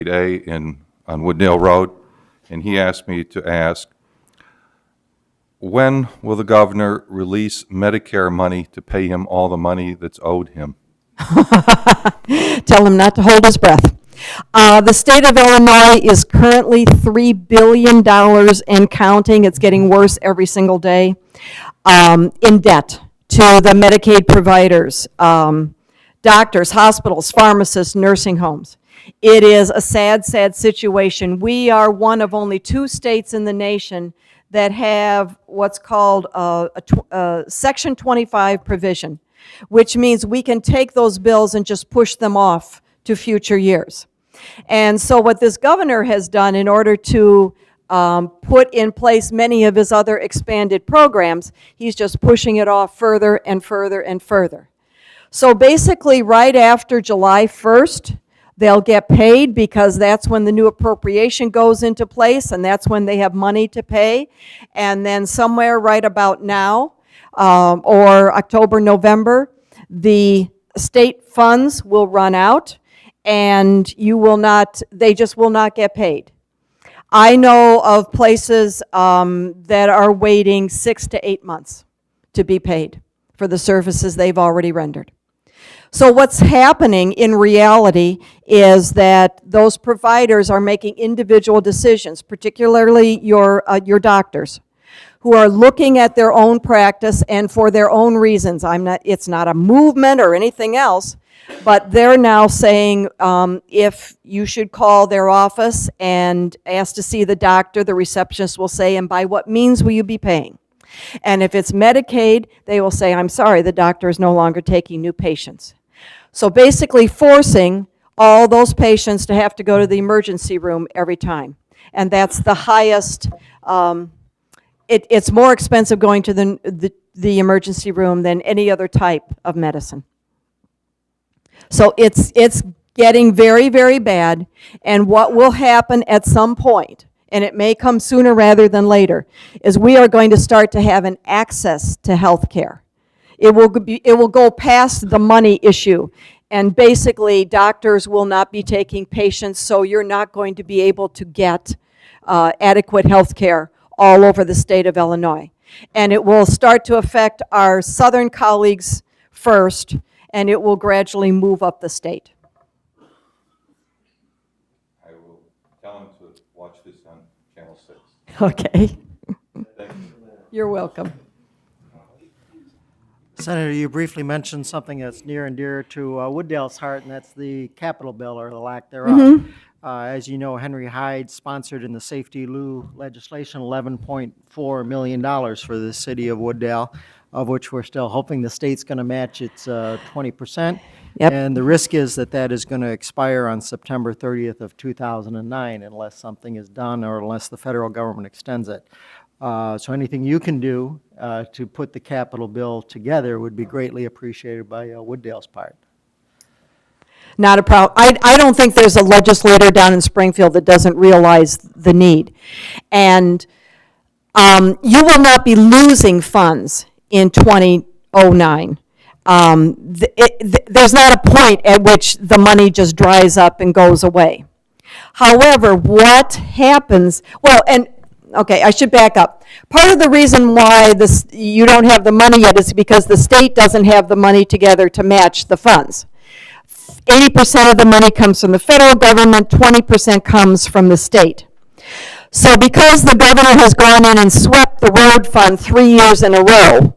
A on Wooddale Road, and he asked me to ask, when will the governor release Medicare money to pay him all the money that's owed him? Tell him not to hold his breath. The state of Illinois is currently $3 billion and counting. It's getting worse every single day, in debt to the Medicaid providers, doctors, hospitals, pharmacists, nursing homes. It is a sad, sad situation. We are one of only 2 states in the nation that have what's called a Section 25 provision, which means we can take those bills and just push them off to future years. And so what this governor has done in order to put in place many of his other expanded programs, he's just pushing it off further and further and further. So basically, right after July 1st, they'll get paid because that's when the new appropriation goes into place and that's when they have money to pay. And then somewhere right about now, or October, November, the state funds will run out and they just will not get paid. I know of places that are waiting 6 to 8 months to be paid for the services they've already rendered. So what's happening in reality is that those providers are making individual decisions, particularly your doctors, who are looking at their own practice and for their own reasons. It's not a movement or anything else, but they're now saying if you should call their office and ask to see the doctor, the receptionist will say, and by what means will you be paying? And if it's Medicaid, they will say, I'm sorry, the doctor is no longer taking new patients. So basically forcing all those patients to have to go to the emergency room every time. And that's the highest, it's more expensive going to the emergency room than any other type of medicine. So it's getting very, very bad. And what will happen at some point, and it may come sooner rather than later, is we are going to start to have an access to health care. It will go past the money issue, and basically doctors will not be taking patients, so you're not going to be able to get adequate health care all over the state of Illinois. And it will start to affect our southern colleagues first, and it will gradually move up the state. I will tell him to watch this on Channel 6. Okay. You're welcome. Senator, you briefly mentioned something that's near and dear to Wooddale's heart, and that's the capital bill, or the lack thereof. As you know, Henry Hyde sponsored in the Safety Lou legislation $11.4 million for the city of Wooddale, of which we're still hoping the state's going to match its 20%. Yep. And the risk is that that is going to expire on September 30th of 2009 unless something is done or unless the federal government extends it. So anything you can do to put the capital bill together would be greatly appreciated by Wooddale's part. Not a problem. I don't think there's a legislator down in Springfield that doesn't realize the need. And you will not be losing funds in 2009. There's not a point at which the money just dries up and goes away. However, what happens, okay, I should back up. Part of the reason why you don't have the money yet is because the state doesn't have the money together to match the funds. 80% of the money comes from the federal government, 20% comes from the state. So because the governor has gone in and swept the road fund 3 years in a row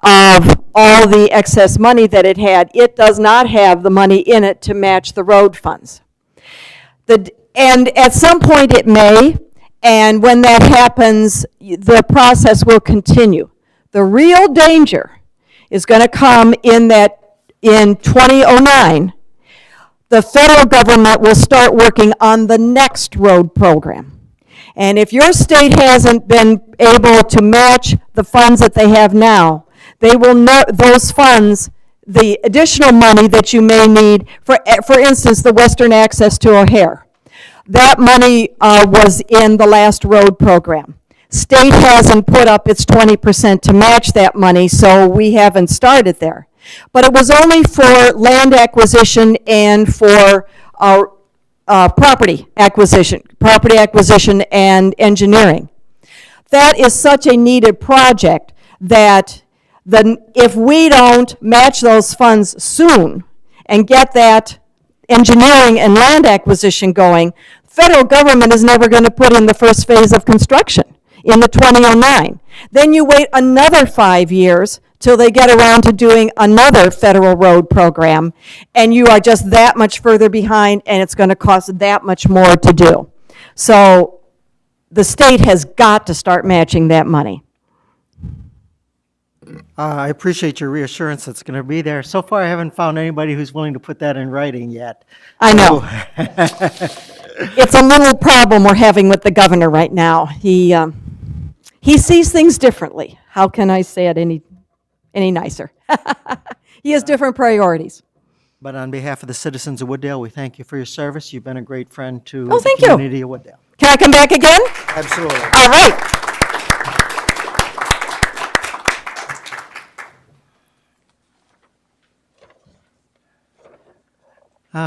of all the excess money that it had, it does not have the money in it to match the road funds. And at some point it may, and when that happens, the process will continue. The real danger is going to come in 2009, the federal government will start working on the next road program. And if your state hasn't been able to match the funds that they have now, they will know those funds, the additional money that you may need, for instance, the Western Access to O'Hare. That money was in the last road program. State hasn't put up its 20% to match that money, so we haven't started there. But it was only for land acquisition and for property acquisition and engineering. That is such a needed project that if we don't match those funds soon and get that engineering and land acquisition going, federal government is never going to put in the first phase of construction in the 2009. Then you wait another 5 years till they get around to doing another federal road program, and you are just that much further behind, and it's going to cost that much more to do. So the state has got to start matching that money. I appreciate your reassurance that's going to be there. So far, I haven't found anybody who's willing to put that in writing yet. I know. It's a little problem we're having with the governor right now. He sees things differently. How can I say it any nicer? He has different priorities. But on behalf of the citizens of Wooddale, we thank you for your service. You've been a great friend to Oh, the thank you. community of Wooddale. Can I come back again? Absolutely. All right.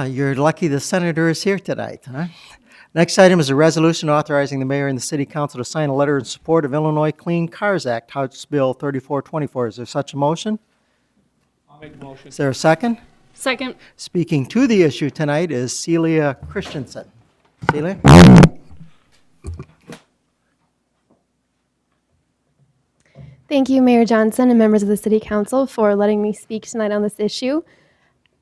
You're lucky the senator is here tonight, huh? Next item is a resolution authorizing the mayor and the city council to sign a letter in support of Illinois Clean Cars Act, House Bill 3424. Is there such a motion? I'll make the motion. Is there a second? Second. Speaking to the issue tonight is Celia Christensen. Celia? Thank you, Mayor Johnson and members of the City Council for letting me speak tonight on this issue.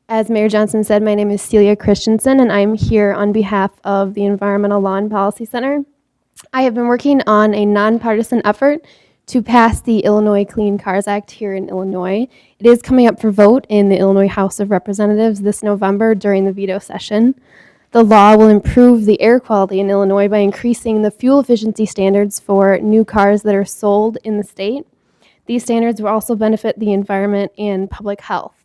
As Mayor Johnson said, my name is Celia Christensen, and I'm here on behalf of the Environmental Law and Policy Center. I have been working on a nonpartisan effort to pass the Illinois Clean Cars Act here in Illinois. It is coming up for vote in the Illinois House of Representatives this November during the veto session. The law will improve the air quality in Illinois by increasing the fuel efficiency standards for new cars that are sold in the state. These standards will also benefit the environment and public health.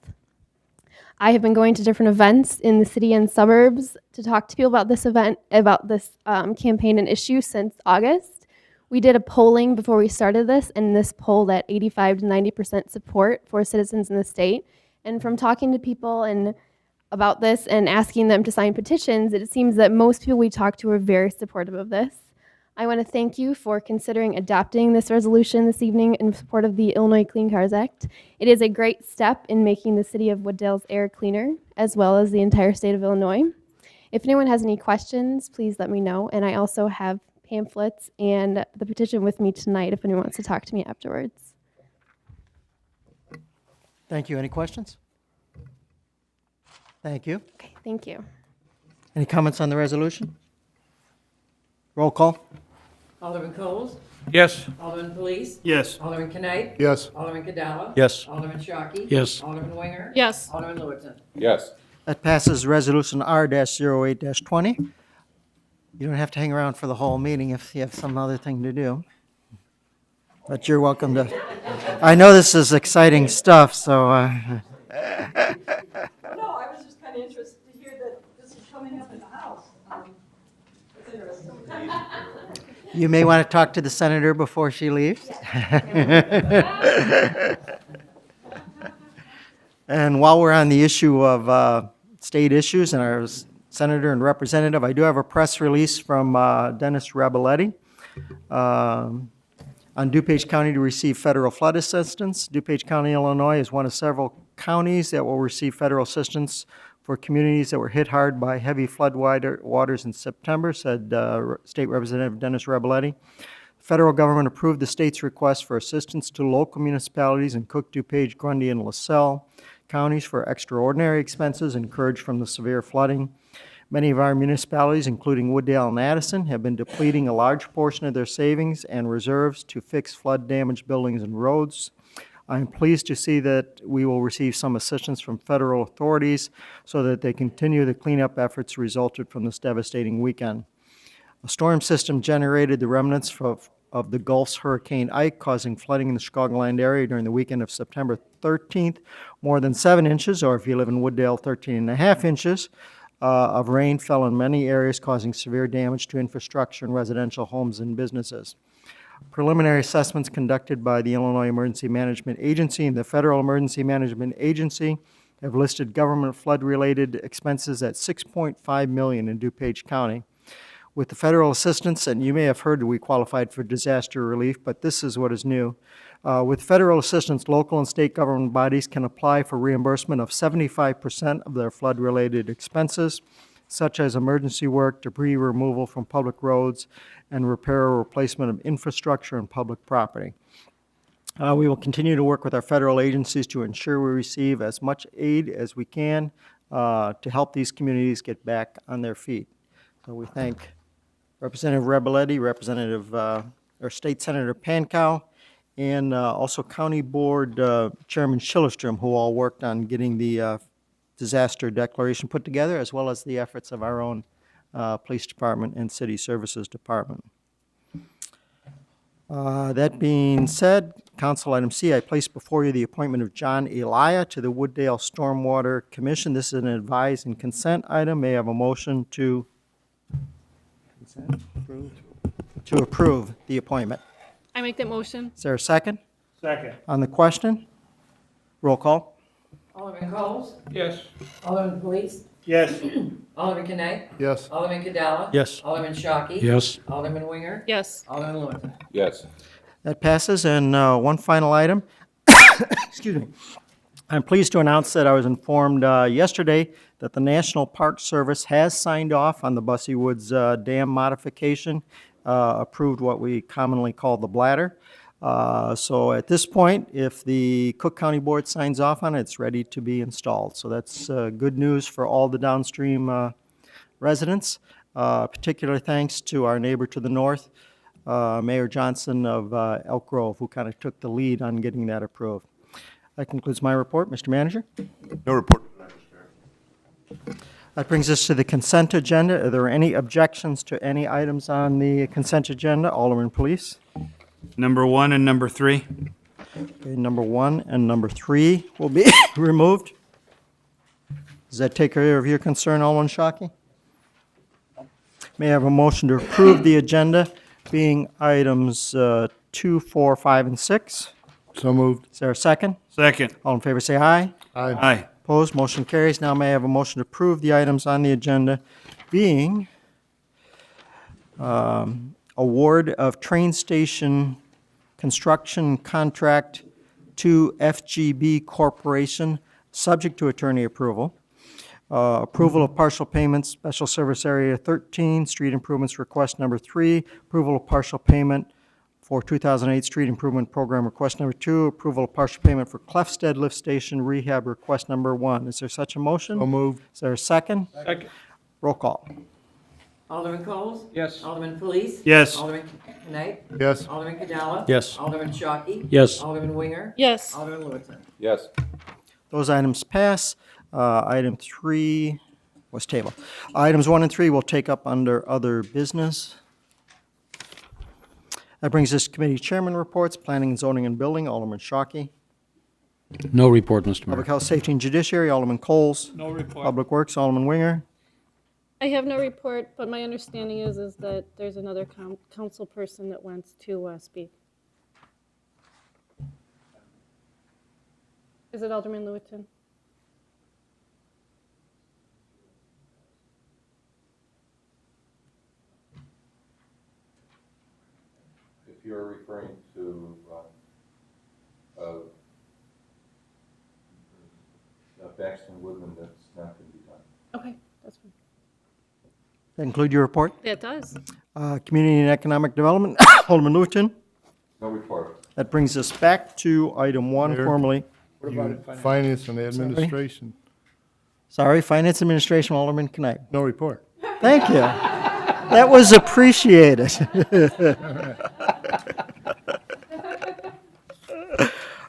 I have been going to different events in the city and suburbs to talk to people about this campaign and issue since August. We did a polling before we started this, and this polled at 85 to 90% support for citizens in the state. And from talking to people and about this and asking them to sign petitions, it seems that most people we talk to are very supportive of this. I want to thank you for considering adopting this resolution this evening in support of the Illinois Clean Cars Act. It is a great step in making the city of Wooddale's air cleaner, as well as the entire state of Illinois. If anyone has any questions, please let me know. And I also have pamphlets and the petition with me tonight if anyone wants to talk to me afterwards. Thank you. Any questions? Thank you. Okay, thank you. Any comments on the resolution? Roll call. Alderman Coles? Yes. Alderman Police? Yes. Alderman Knight? Yes. Alderman Cadella? Yes. Alderman Shockey? Yes. Alderman Winger? Yes. Alderman Lewis? Yes. That passes Resolution R-08-20. You don't have to hang around for the whole meeting if you have some other thing to do. But you're welcome to. I know this is exciting stuff, so. No, I was just kind of interested to hear that this is coming up in the House. It's interesting. You may want to talk to the senator before she leaves. And while we're on the issue of state issues and our senator and representative, I do have a press release from Dennis Rebeletti on DuPage County to receive federal flood assistance. DuPage County, Illinois is one of several counties that will receive federal assistance for communities that were hit hard by heavy flood waters in September, said State Representative Dennis Rebeletti. The federal government approved the state's request for assistance to local municipalities in Cook, DuPage, Grundy, and LaSalle counties for extraordinary expenses incurred from the severe flooding. Many of our municipalities, including Wooddale and Addison, have been depleting a large portion of their savings and reserves to fix flood-damaged buildings and roads. I'm pleased to see that we will receive some assistance from federal authorities so that they continue the cleanup efforts resulted from this devastating weekend. A storm system generated the remnants of the Gulf's Hurricane Ike, causing flooding in the Chicagoland area during the weekend of September 13th. More than 7 inches, or if you live in Wooddale, 13.5 inches of rain fell in many areas, causing severe damage to infrastructure and residential homes and businesses. Preliminary assessments conducted by the Illinois Emergency Management Agency and the Federal Emergency Management Agency have listed government flood-related expenses at $6.5 million in DuPage County. With the federal assistance, and you may have heard that we qualified for disaster relief, but this is what is new. With federal assistance, local and state government bodies can apply for reimbursement of 75% of their flood-related expenses, such as emergency work, debris removal from public roads, and repair or replacement of infrastructure and public property. We will continue to work with our federal agencies to ensure we receive as much aid as we can to help these communities get back on their feet. So we thank Representative Rebeletti, or State Senator Pankow, and also County Board Chairman Schillerstrom, who all worked on getting the disaster declaration put together, as well as the efforts of our own Police Department and City Services Department. That being said, Council item C, I place before you the appointment of John Elia to the Wooddale Stormwater Commission. This is an advise and consent item. May I have a motion to approve the appointment? I make that motion. Is there a second? Second. On the question? Roll call. Alderman Coles? Yes. Alderman Police? Yes. Alderman Knight? Yes. Alderman Cadella? Yes. Alderman Shockey? Yes. Alderman Winger? Yes. Alderman Lewis? Yes. That passes. And one final item. Excuse me. I'm pleased to announce that I was informed yesterday that the National Park Service has signed off on the Bussey Woods Dam modification, approved what we commonly call the bladder. So at this point, if the Cook County Board signs off on it, it's ready to be installed. So that's good news for all the downstream residents. Particular thanks to our neighbor to the north, Mayor Johnson of Elk Grove, who kind of took the lead on getting that approved. That concludes my report. Mr. Manager? No report. That brings us to the consent agenda. Are there any objections to any items on the consent agenda? Alderman Police? Number 1 and number 3. Okay, number 1 and number 3 will be removed. Does that take care of your concern, Alderman Shockey? May I have a motion to approve the agenda being items 2, 4, 5, and 6? So moved. Is there a second? Second. All in favor say aye. Aye. Opposed, motion carries. Now may I have a motion to approve the items on the agenda being award of train station construction contract to FGB Corporation, subject to attorney approval. Approval of partial payments, Special Service Area 13, street improvements request number 3. Approval of partial payment for 2008 Street Improvement Program request number 2. Approval of partial payment for Clefstead Lift Station rehab request number 1. Is there such a motion? So moved. Is there a second? Second. Roll call. Alderman Coles? Yes. Alderman Police? Yes. Alderman Knight? Yes. Alderman Cadella? Yes. Alderman Shockey? Yes. Alderman Winger? Yes. Alderman Lewis? Yes. Those items pass. Item 3 was tabled. Items 1 and 3 will take up under other business. That brings us to committee chairman reports, planning and zoning and building, Alderman Shockey. No report, Mr. Mayor. Public health, safety and judiciary, Alderman Coles. No report. Public works, Alderman Winger. I have no report, but my understanding is that there's another council person that wants to speak. Is it Alderman Lewiton? If you're referring to Baxton Woodman, that's not going to be done. Okay, that's fine. That include your report? That does. Community and economic development, Alderman Lewiton. No report. That brings us back to item 1 Mayor. formally. What about it? Finance? Finance and administration. Sorry, Finance Administration, Alderman Knight. No report. Thank you. That was appreciated.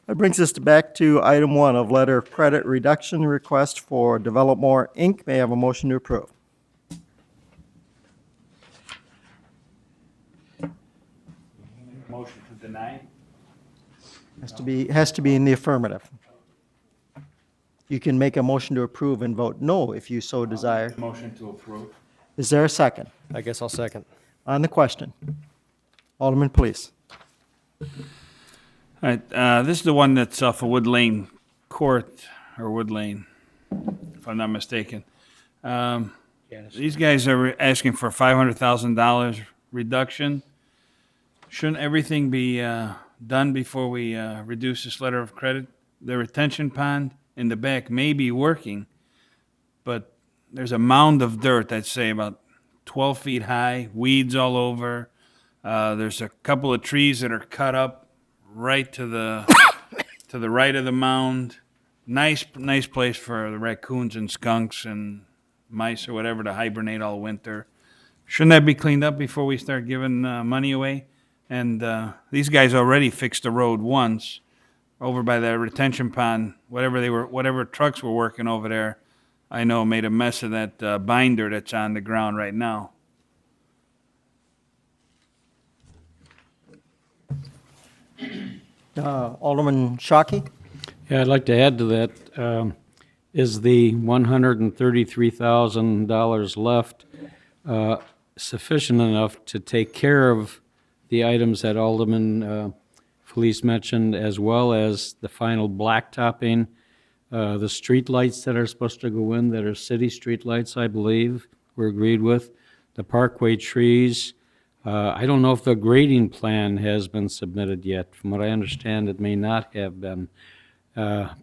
That brings us back to item 1 of letter of credit reduction request for Develop More, Inc. May I have a motion to approve? Motion to deny? Has to be in the affirmative. You can make a motion to approve and vote no if you so desire. Motion to approve? Is there a second? I guess I'll second. On the question, Alderman, please. All right, this is the one that's off of Wood Lane Court, or Wood Lane. if I'm not mistaken. These guys are asking for $500,000 reduction. Shouldn't everything be done before we reduce this letter of credit? The retention pond in the back may be working, but there's a mound of dirt that's, say, about 12 feet high, weeds all over. There's a couple of trees that are cut up right to the to the right of the mound. Nice place for the raccoons and skunks and mice or whatever to hibernate all winter. Shouldn't that be cleaned up before we start giving money away? And these guys already fixed the road once over by the retention pond. Whatever trucks were working over there, I know made a mess of that binder that's on the ground right now. Alderman Shockey? Yeah, I'd like to add to that, is the $133,000 left sufficient enough to take care of the items that Alderman Felice mentioned, as well as the final blacktopping, the street lights that are supposed to go in, that are city street lights, I believe, were agreed with, the parkway trees. I don't know if the grading plan has been submitted yet. From what I understand, it may not have been.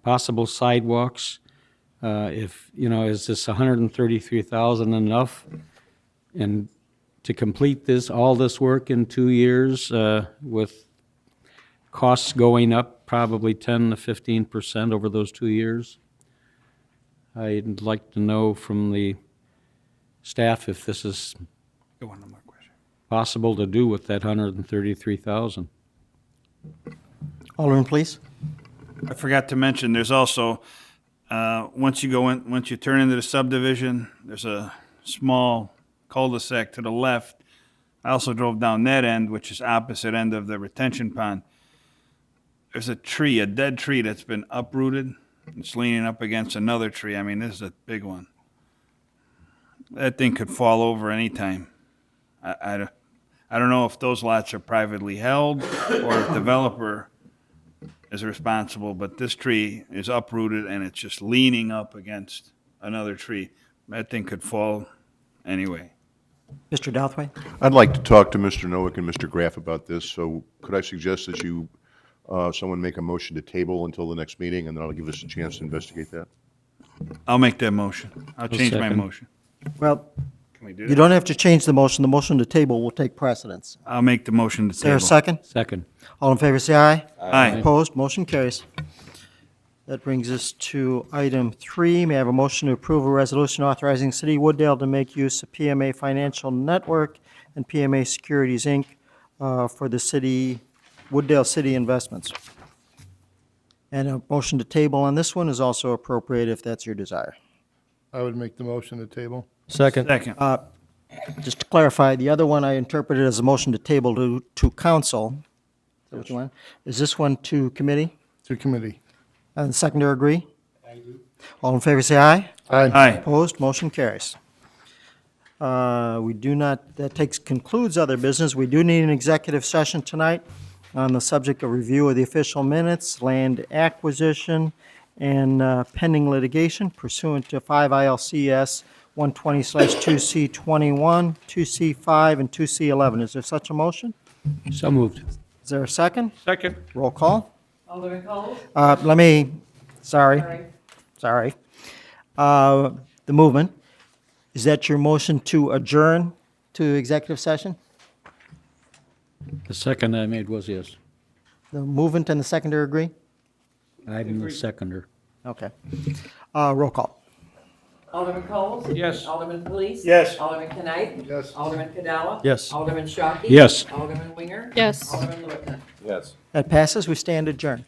Possible sidewalks, is this 133,000 enough? And to complete all this work in 2 years, with costs going up probably 10 to 15% over those 2 years? I'd like to know from the staff if this is Go on, no more question. possible to do with that 133,000. Alderman, please. I forgot to mention, there's also, once you turn into the subdivision, there's a small cul-de-sac to the left. I also drove down that end, which is opposite end of the retention pond. There's a dead tree that's been uprooted. It's leaning up against another tree. I mean, this is a big one. That thing could fall over anytime. I don't know if those lots are privately held or if the developer is responsible, but this tree is uprooted and it's just leaning up against another tree. That thing could fall anyway. Mr. Douthwaite? I'd like to talk to Mr. Noack and Mr. Graff about this, so could I suggest that someone make a motion to table until the next meeting, and then I'll give us a chance to investigate that? I'll make that motion. I'll change my second. motion. Well, Can we do you that? don't have to change the motion. The motion to table will take precedence. I'll make the motion to Is there table. a second? Second. All in favor, say aye. Aye. Opposed, motion carries. That brings us to item 3. May I have a motion to approve a resolution authorizing City of Wooddale to make use of PMA Financial Network and PMA Securities, Inc. For the Wooddale City investments. And a motion to table on this one is also appropriate if that's your desire. I would make the motion to table. Second. Second. Just to clarify, the other one I interpreted as a motion to table to council. Is that what you want? Is this one to committee? To committee. And the seconder agree? I do. All in favor, say aye. Aye. Opposed, motion carries. That concludes other business. We do need an executive session tonight on the subject of review of the official minutes, land acquisition, and pending litigation pursuant to 5 ILCS 120/2C21, 2C5, and 2C11. Is there such a motion? So moved. Is there a second? Second. Roll call. Alderman Coles? Sorry. The movement. Is that your motion to adjourn to executive session? The second I made was yes. The movement and the seconder agree? I'm the seconder. Okay. Roll call. Alderman Coles? Yes. Alderman Felice? Yes. Alderman Knight? Yes. Alderman Cadella? Yes. Alderman Shockey? Yes. Alderman Winger? Yes. Alderman Lewis? Yes. That passes. We stand adjourned.